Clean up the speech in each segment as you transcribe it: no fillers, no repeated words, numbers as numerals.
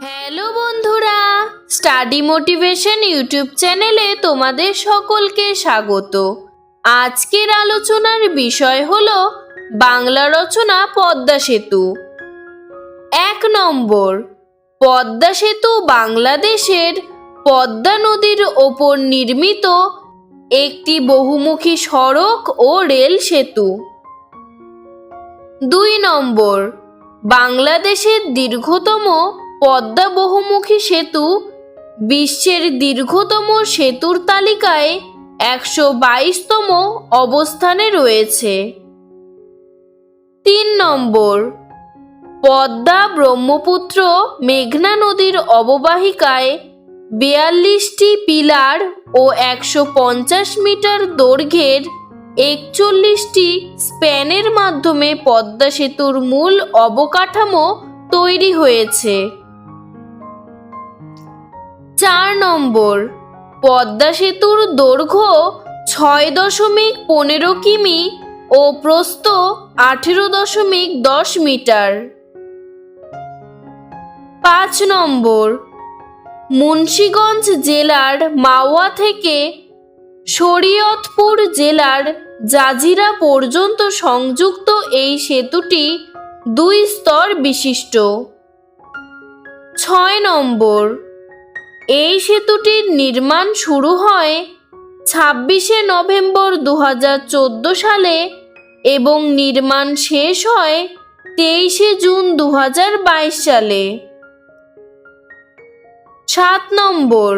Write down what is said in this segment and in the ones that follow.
Hello বন্ধুরা, study motivation YouTube চ্যানেলে তোমাদের সকলকে স্বাগত। আজকের আলোচনার বিষয় হলো বাংলা রচনা পদ্মা সেতু। 1 নম্বর, পদ্মা সেতু বাংলাদেশের পদ্মা নদীর ওপর নির্মিত একটি বহুমুখী সড়ক ও রেল সেতু। 2 নম্বর, বাংলাদেশের দীর্ঘতম পদ্মা বহুমুখী সেতু বিশ্বের দীর্ঘতম সেতুর তালিকায় 122তম অবস্থানে রয়েছে। 3 নম্বর, পদ্মা ব্রহ্মপুত্র মেঘনা নদীর অববাহিকায় 42টি পিলার ও 150 মিটার দৈর্ঘ্যের 41টি স্প্যানের মাধ্যমে পদ্মা সেতুর মূল অবকাঠামো তৈরি হয়েছে। 4 নম্বর, পদ্মা সেতুর দৈর্ঘ্য 6.15 কিমি ও প্রস্থ 18.10 মিটার। 5 নম্বর, মুন্সিগঞ্জ জেলার মাওয়া থেকে শরীয়তপুর জেলার জাজিরা পর্যন্ত সংযুক্ত এই সেতুটি 2 স্তর বিশিষ্ট। 6 নম্বর, এই সেতুটির নির্মাণ শুরু হয় 26শে নভেম্বর 2014 সালে এবং নির্মাণ শেষ হয় 23শে জুন 2022 সালে। 7 নম্বর,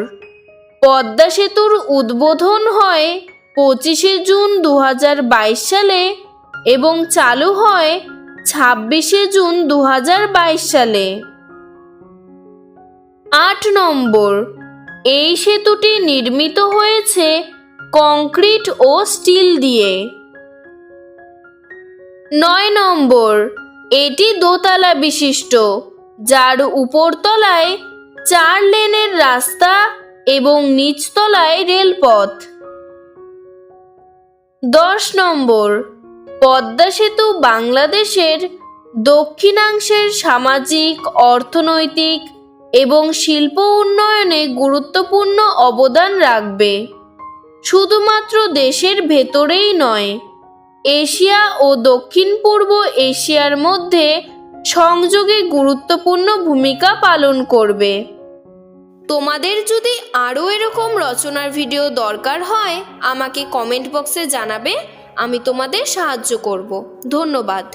পদ্মা সেতুর উদ্বোধন হয় 25শে জুন 2022 সালে এবং চালু হয় 26শে জুন 2022 সালে। 8 নম্বর, এই সেতুটি নির্মিত হয়েছে কংক্রিট ও স্টিল দিয়ে। 9 নম্বর, এটি দোতলা বিশিষ্ট, যার উপরতলায় 4 লেনের রাস্তা এবং নিচতলায় রেলপথ। 10 নম্বর, পদ্মা সেতু বাংলাদেশের দক্ষিণাংশের সামাজিক, অর্থনৈতিক এবং শিল্প উন্নয়নে গুরুত্বপূর্ণ অবদান রাখবে। শুধুমাত্র দেশের ভেতরেই নয়, এশিয়া ও দক্ষিণ পূর্ব এশিয়ার মধ্যে সংযোগে গুরুত্বপূর্ণ ভূমিকা পালন করবে। তোমাদের যদি আরও এরকম রচনার ভিডিও দরকার হয় আমাকে কমেন্ট বক্সে জানাবে, আমি তোমাদের সাহায্য করব। ধন্যবাদ।